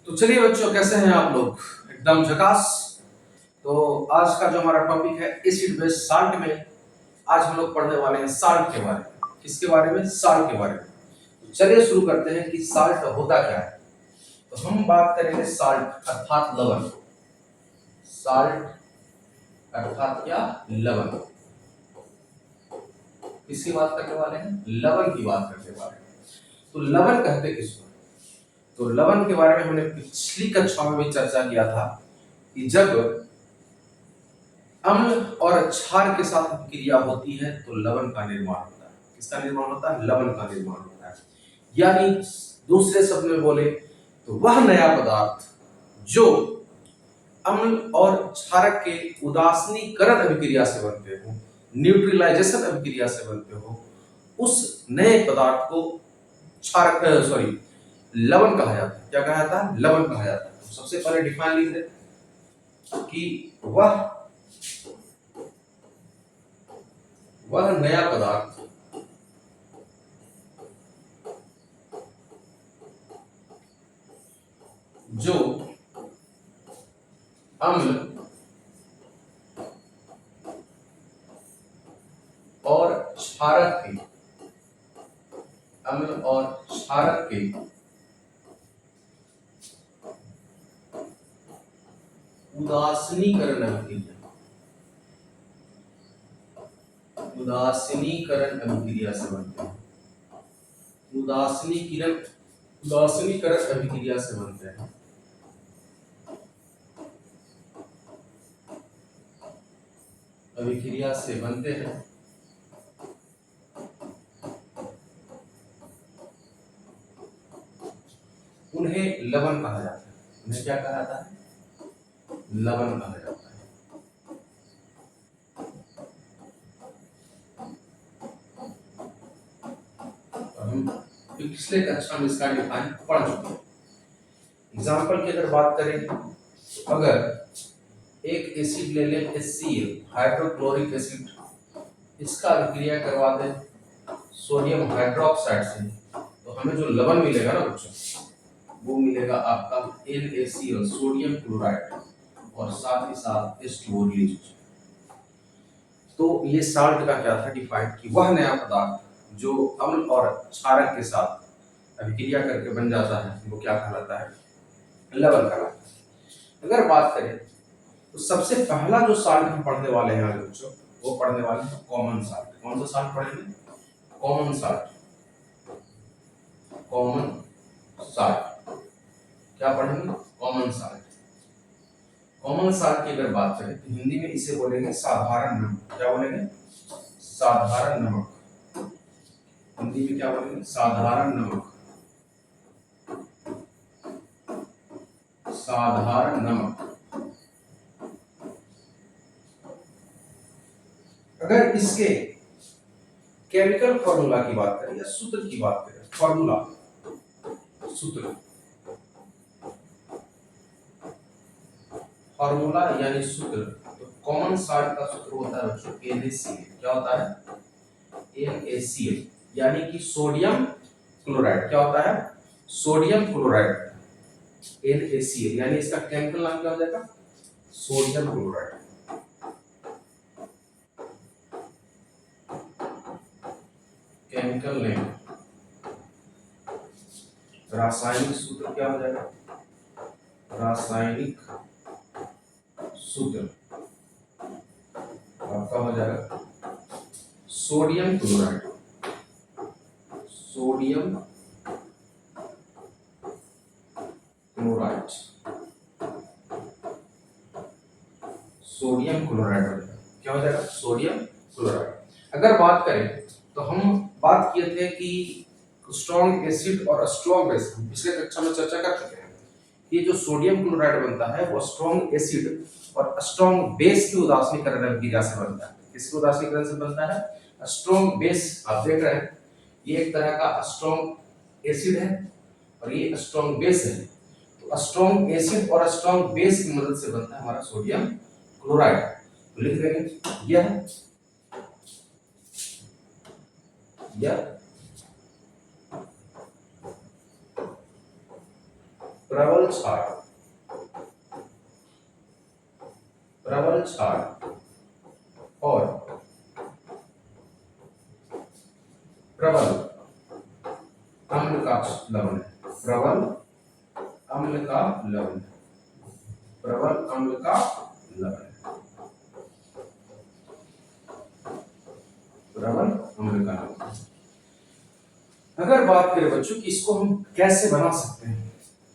तो चलिए बच्चों, कैसे हैं आप लोग? एकदम झकास। तो आज का जो हमारा टॉपिक है एसिड बेस साल्ट में, आज हम लोग पढ़ने वाले हैं साल्ट के बारे में। किसके बारे में? साल्ट के बारे में। तो चलिए शुरू करते हैं कि साल्ट होता क्या है। तो हम बात करेंगे साल्ट अर्थात लवण। साल्ट अर्थात क्या? लवण। किसकी बात करने वाले हैं? लवण की बात करने वाले हैं। तो लवण कहते किसको? तो लवण के बारे में हमने पिछली कक्षा में भी चर्चा किया था कि जब अम्ल और क्षार के साथ क्रिया होती है तो लवण का निर्माण होता है। किसका निर्माण होता है? लवण का निर्माण होता है। यानी दूसरे शब्द में बोले तो वह नया पदार्थ जो अम्ल और क्षारक के उदासीनीकरण अभिक्रिया से बनते हो, न्यूट्रलाइजेशन अभिक्रिया से बनते हो, उस नए पदार्थ को क्षारक सॉरी लवण कहा जाता है। क्या कहा जाता है? लवण कहा जाता है। तो सबसे पहले डिफाइन लिख दे कि वह नया पदार्थ जो अम्ल और क्षारक के अम्ल और क्षारक के उदासीनीकरण अभिक्रिया से बनते हैं। उदासीनीकरण अभिक्रिया से बनते हैं। अभिक्रिया से बनते हैं। उन्हें लवण कहा जाता है। उन्हें क्या कहा जाता है? लवण कहा जाता है। और हम पिछले कक्षा में इसका डिफाइन पढ़ चुके हैं। एग्जाम्पल की अगर बात करें तो अगर एक एसिड ले लें HCl, हाइड्रोक्लोरिक एसिड, इसका अभिक्रिया करवा दें सोडियम हाइड्रोक्साइड से, तो हमें जो लवण मिलेगा ना बच्चों, वो मिलेगा आपका NaCl, सोडियम क्लोराइड, और साथ ही साथ H2O रिलीज। तो ये साल्ट का क्या था डिफाइंड कि वह नया पदार्थ जो अम्ल और क्षारक के साथ अभिक्रिया करके बन जाता है वो क्या कहलाता है? लवण कहलाता है। अगर बात करें तो सबसे पहला जो साल्ट हम पढ़ने वाले हैं आज बच्चों, वो पढ़ने वाले हैं कॉमन साल्ट। कौन सा साल्ट पढ़ेंगे? Common salt. कॉमन साल्ट क्या पढ़ेंगे? Common salt. कॉमन साल्ट की अगर बात करें तो हिंदी में इसे बोलेंगे साधारण नमक। क्या बोलेंगे? साधारण नमक। हिंदी में क्या बोलेंगे? साधारण नमक। साधारण नमक। अगर इसके केमिकल फॉर्मूला की बात करें या सूत्र की बात करें, फॉर्मूला, सूत्र, फॉर्मूला यानी सूत्र, तो कॉमन साल्ट का सूत्र होता है बच्चों NaCl। क्या होता है? NaCl यानी कि सोडियम क्लोराइड। क्या होता है? Sodium chloride. NaCl यानी इसका केमिकल नाम क्या हो जाएगा? Sodium chloride. Chemical name. रासायनिक सूत्र क्या हो जाएगा? रासायनिक सूत्र आपका हो जाएगा sodium chloride. Sodium chloride. Sodium chloride हो जाएगा। क्या हो जाएगा? Sodium chloride. अगर बात करें तो हम बात किए थे कि स्ट्रॉन्ग एसिड और स्ट्रॉन्ग बेस, पिछले कक्षा में चर्चा कर चुके हैं। ये जो सोडियम क्लोराइड बनता है वो स्ट्रॉन्ग एसिड और स्ट्रॉन्ग बेस की उदासीनीकरण अभिक्रिया से बनता है। किसकी उदासीनीकरण से बनता है? Strong base. आप देख रहे हैं ये एक तरह का स्ट्रॉन्ग एसिड है और ये स्ट्रॉन्ग बेस है। तो स्ट्रॉन्ग एसिड और स्ट्रॉन्ग बेस की मदद से बनता है हमारा सोडियम क्लोराइड। तो लिख देंगे यह प्रबल क्षार, प्रबल क्षार और प्रबल अम्ल का लवण, प्रबल अम्ल का लवण, प्रबल अम्ल का लवण, प्रबल अम्ल का लवण। अगर बात करें बच्चों कि इसको हम कैसे बना सकते हैं,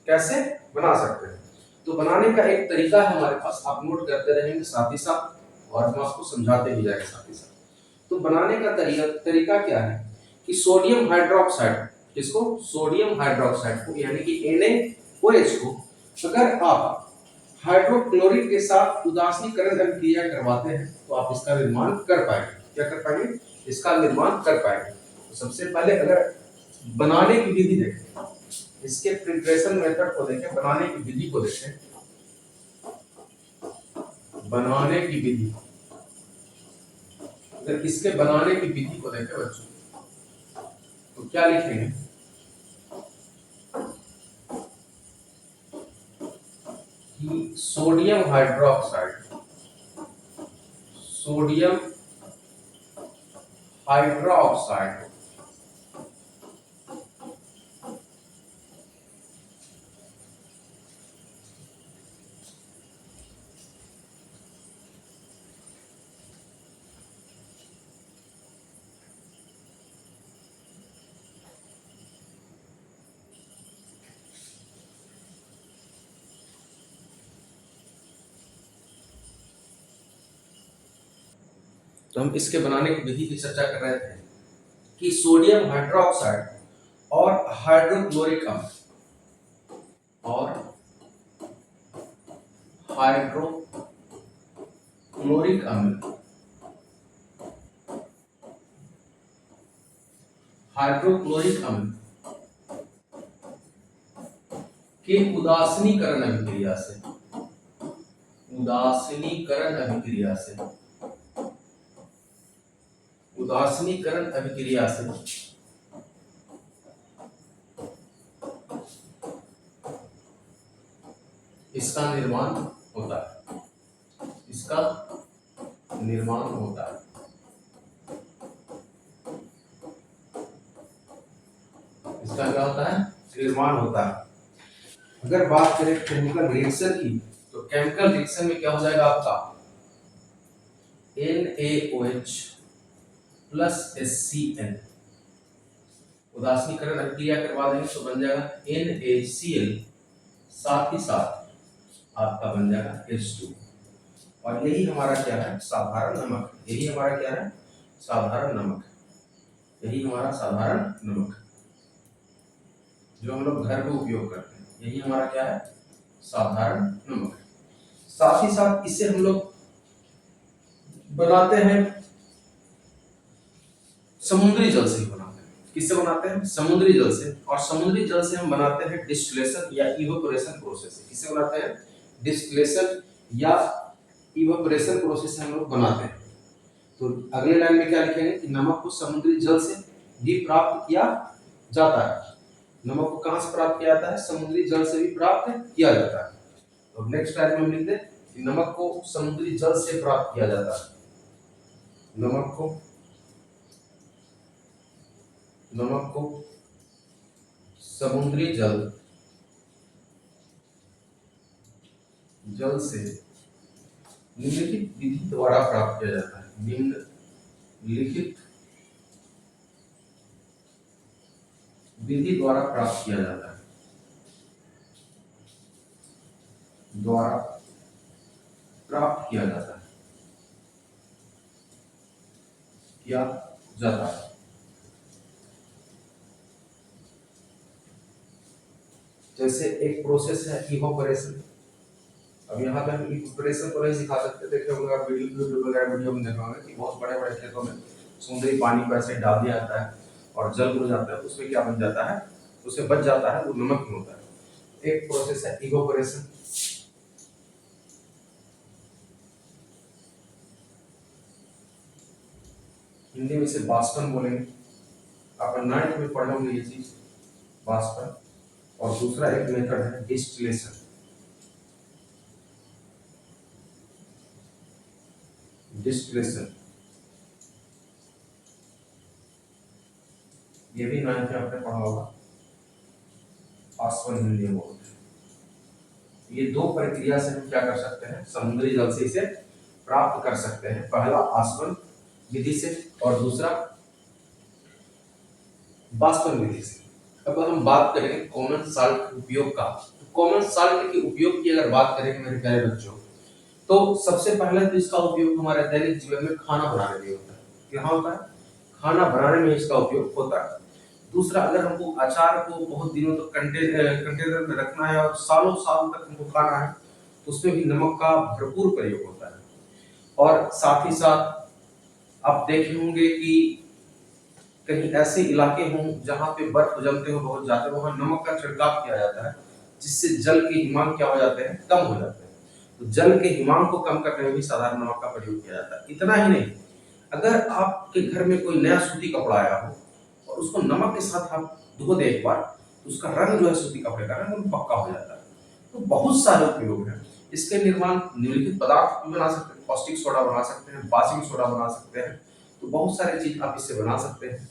कैसे बना सकते हैं, तो बनाने का एक तरीका है हमारे पास, आप नोट करते रहेंगे साथ ही साथ और हम आपको समझाते भी जाएंगे साथ ही साथ। तो बनाने का तरीका क्या है कि सोडियम हाइड्रोक्साइड, किसको, सोडियम हाइड्रोक्साइड को यानी कि NaOH को अगर आप हाइड्रोक्लोरिक के साथ उदासीनीकरण अभिक्रिया करवाते हैं तो आप इसका निर्माण कर पाएंगे। क्या कर पाएंगे, इसका निर्माण कर पाएंगे। तो सबसे पहले अगर बनाने की विधि देखें, इसके प्रिपरेशन मेथड को देखें, बनाने की विधि को देखें, बनाने की विधि, अगर इसके बनाने की विधि को देखें बच्चों तो क्या लिखेंगे कि सोडियम हाइड्रोक्साइड, सोडियम हाइड्रोक्साइड तो हम इसके बनाने की विधि की चर्चा कर रहे थे कि सोडियम हाइड्रोक्साइड और हाइड्रोक्लोरिक अम्ल और हाइड्रोक्लोरिक अम्ल, हाइड्रोक्लोरिक अम्ल के उदासीनीकरण अभिक्रिया से, उदासीनीकरण अभिक्रिया से, उदासीनीकरण अभिक्रिया से इसका निर्माण होता है, इसका निर्माण होता है। इसका क्या होता है, निर्माण होता है। अगर बात करें केमिकल रिएक्शन की तो केमिकल रिएक्शन में क्या हो जाएगा आपका NaOH प्लस HCl, उदासीनीकरण अभिक्रिया करवा देंगे तो बन जाएगा NaCl, साथ ही साथ आपका बन जाएगा H2 और यही हमारा क्या है, साधारण नमक। यही हमारा क्या है, साधारण नमक। यही हमारा साधारण नमक जो हम लोग घर में उपयोग करते हैं, यही हमारा क्या है, साधारण नमक। साथ ही साथ इसे हम लोग बनाते हैं समुद्री जल से ही बनाते हैं। किससे बनाते हैं, समुद्री जल से। और समुद्री जल से हम बनाते हैं डिस्टिलेशन या इवेपोरेशन प्रोसेस से। किससे बनाते हैं, डिस्टिलेशन या इवेपोरेशन प्रोसेस से हम लोग बनाते हैं। तो अगले लाइन में क्या लिखेंगे कि नमक को समुद्री जल से भी प्राप्त किया जाता है। नमक को कहां से प्राप्त किया जाता है, समुद्री जल से भी प्राप्त किया जाता है। तो नेक्स्ट लाइन में हम लिखते हैं कि नमक को समुद्री जल से प्राप्त किया जाता है। नमक को समुद्री जल से निम्नलिखित विधि द्वारा प्राप्त किया जाता है। निम्नलिखित विधि द्वारा प्राप्त किया जाता है, द्वारा प्राप्त किया जाता है, किया जाता है। जैसे एक प्रोसेस है इवेपोरेशन। अब यहाँ पे हम इवेपोरेशन को नहीं सिखा सकते, देखे होंगे आप वीडियो वगैरह वीडियो में देखा होगा कि बहुत बड़े बड़े खेतों में समुद्री पानी को ऐसे डाल दिया जाता है और जल घुल जाता है, उसमें क्या बन जाता है, उससे बच जाता है, वो नमक होता है। एक प्रोसेस है इवेपोरेशन। हिंदी में इसे बाष्पन बोलेंगे। आप 9th में पढ़े होंगे ये चीज, बाष्पन। और दूसरा एक मेथड है डिस्टिलेशन। डिस्टिलेशन ये भी 9th में आपने पढ़ा होगा, आसवन हिंदी बोलते हैं। ये दो प्रक्रिया से हम क्या कर सकते हैं, समुद्री जल से इसे प्राप्त कर सकते हैं। पहला आसवन विधि से और दूसरा वाष्पन विधि से। अब हम बात करें कॉमन साल्ट के उपयोग का। तो कॉमन साल्ट के उपयोग की अगर बात करें मेरे प्यारे बच्चों, तो सबसे पहले तो इसका उपयोग हमारे दैनिक जीवन में खाना बनाने में होता है। क्या होता है? खाना बनाने में इसका उपयोग होता है। दूसरा, अगर हमको अचार को बहुत दिनों तक कंटेनर में रखना है और सालों साल तक हमको खाना है, तो उसमें भी नमक का भरपूर प्रयोग होता है। और साथ ही साथ आप देखे होंगे कि कहीं ऐसे इलाके हों जहाँ पे बर्फ जमते हो बहुत ज्यादा, वहाँ नमक का छिड़काव किया जाता है, जिससे जल के हिमांक क्या हो जाते हैं, कम हो जाते हैं। तो जल के हिमांक को कम करने में भी साधारण नमक का प्रयोग किया जाता है। इतना ही नहीं, अगर आपके घर में कोई नया सूती कपड़ा आया हो और उसको नमक के साथ आप धो दे एक बार, तो उसका रंग जो है सूती कपड़े का रंग वो पक्का हो जाता है। तो बहुत सारे उपयोग हैं इसके। निर्माण निम्नलिखित पदार्थ भी बना सकते हैं, कॉस्टिक सोडा बना सकते हैं, वाशिंग सोडा बना सकते हैं। तो बहुत सारे चीज आप इससे बना सकते हैं।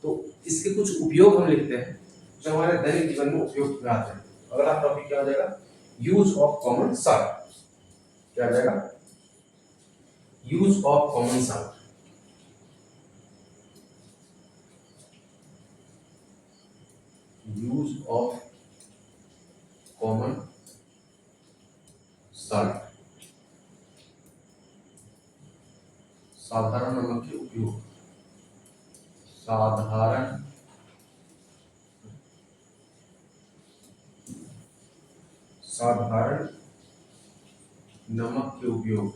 तो इसके कुछ उपयोग हम लिखते हैं जो हमारे दैनिक जीवन में उपयोग में आते हैं। अगला टॉपिक क्या हो जाएगा? Use of common salt. क्या हो जाएगा? Use of common salt. Use of common salt, साधारण नमक के उपयोग। साधारण साधारण नमक के उपयोग।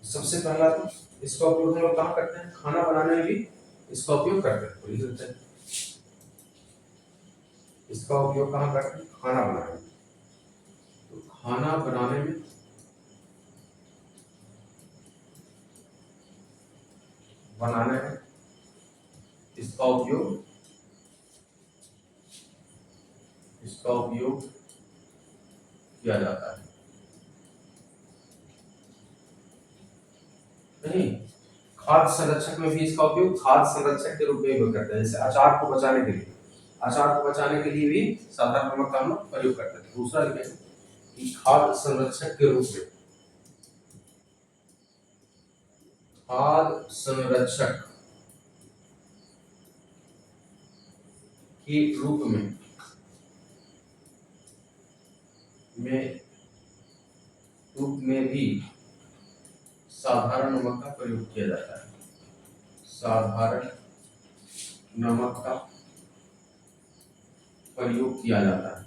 सबसे पहला तो इसका उपयोग हम लोग कहाँ करते हैं? खाना बनाने में भी इसका उपयोग करते हैं। तो लिख देते हैं, इसका उपयोग कहाँ करते हैं? खाना बनाने में। तो खाना बनाने में इसका उपयोग किया जाता है। नहीं, खाद्य संरक्षक में भी इसका उपयोग खाद्य संरक्षक के रूप में भी करते हैं। जैसे अचार को बचाने के लिए भी साधारण नमक का हम लोग प्रयोग करते हैं। दूसरा लिखें कि खाद्य संरक्षक के रूप में, खाद्य संरक्षक के रूप में भी साधारण नमक का प्रयोग किया जाता है। साधारण नमक का प्रयोग किया जाता है।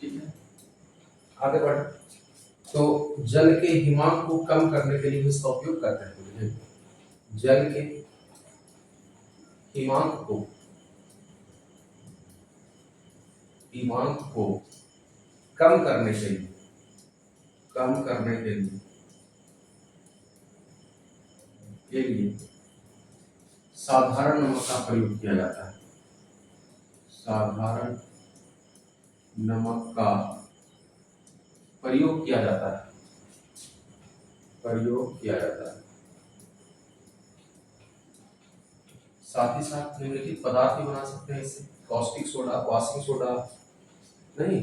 ठीक है, आगे बढ़। तो जल के हिमांक को कम करने के लिए इसका उपयोग करते हैं। जल के हिमांक को कम करने के लिए साधारण नमक का प्रयोग किया जाता है। साधारण नमक का प्रयोग किया जाता है। साथ ही साथ निम्नलिखित पदार्थ भी बना सकते हैं इससे। कॉस्टिक सोडा, वाशिंग सोडा, नहीं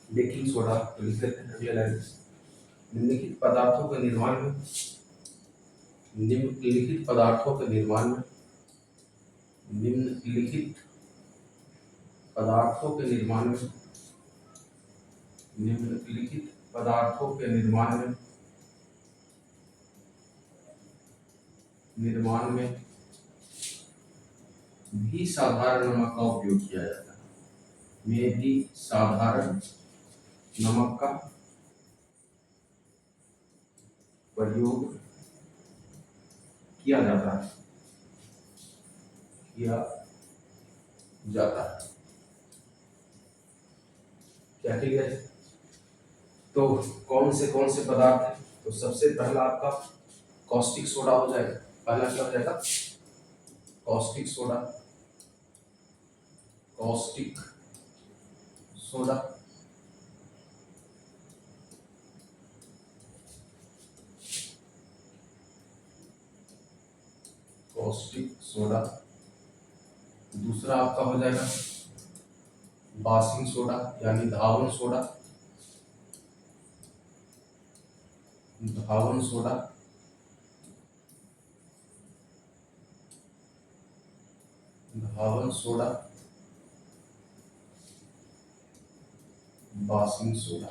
बेकिंग सोडा लिख देते हैं अगले लाइन। निम्नलिखित पदार्थों के निर्माण में निम्नलिखित पदार्थों के निर्माण में निम्नलिखित पदार्थों के निर्माण में भी साधारण नमक का उपयोग किया जाता है। में भी साधारण नमक का प्रयोग किया जाता है। क्या ठीक है? तो कौन से पदार्थ है? तो सबसे पहला आपका कॉस्टिक सोडा हो जाएगा। पहला क्या हो जाएगा? Caustic soda. Caustic soda. Caustic soda. दूसरा आपका हो जाएगा बासिंग सोडा यानी धावन सोडा। धावन सोडा। धावन सोडा। बासिंग सोडा।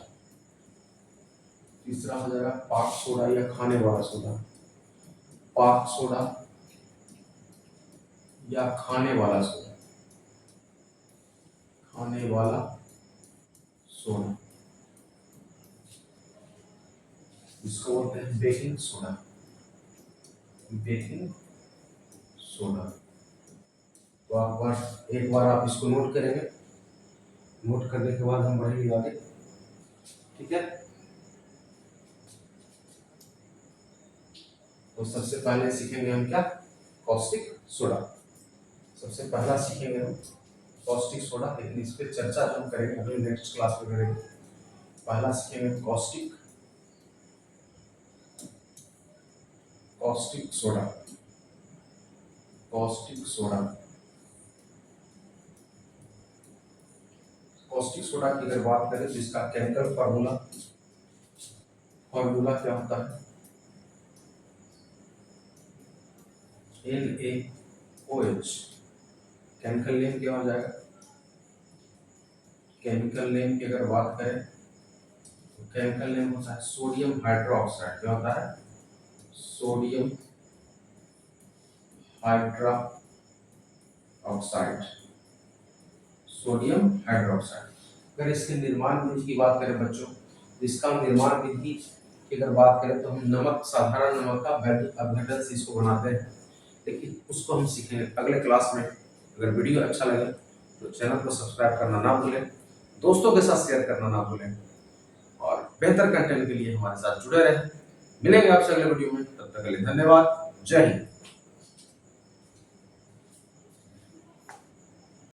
तीसरा हो जाएगा पाक सोडा या खाने वाला सोडा। पाक सोडा या खाने वाला सोडा। खाने वाला सोडा, इसको बोलते हैं बेकिंग सोडा। Baking soda. तो एक बार आप इसको नोट करेंगे। नोट करने के बाद हम बढ़ेंगे आगे। ठीक है, तो सबसे पहले सीखेंगे हम क्या? Caustic soda. सबसे पहला सीखेंगे हम कॉस्टिक सोडा, लेकिन इस पर चर्चा जो हम करेंगे अगले नेक्स्ट क्लास में करेंगे। पहला सीखेंगे caustic soda. Caustic soda. Caustic soda की अगर बात करें तो इसका केमिकल फॉर्मूला क्या होता है? NaOH। केमिकल नेम क्या हो जाएगा? केमिकल नेम की अगर बात करें तो केमिकल नेम होता है सोडियम हाइड्रोक्साइड। क्या होता है? Sodium hydroxide. Sodium hydroxide. अगर इसके निर्माण विधि की बात करें बच्चों, इसका निर्माण विधि की अगर बात करें तो हम नमक, साधारण नमक का वैद्युत अपघटन से इसको बनाते हैं, लेकिन उसको हम सीखेंगे अगले क्लास में। अगर वीडियो अच्छा लगे तो चैनल को सब्सक्राइब करना ना भूलें, दोस्तों के साथ शेयर करना ना भूलें, और बेहतर कंटेंट के लिए हमारे साथ जुड़े रहें। मिलेंगे आपसे अगले वीडियो में, तब तक के लिए धन्यवाद। जय हिंद।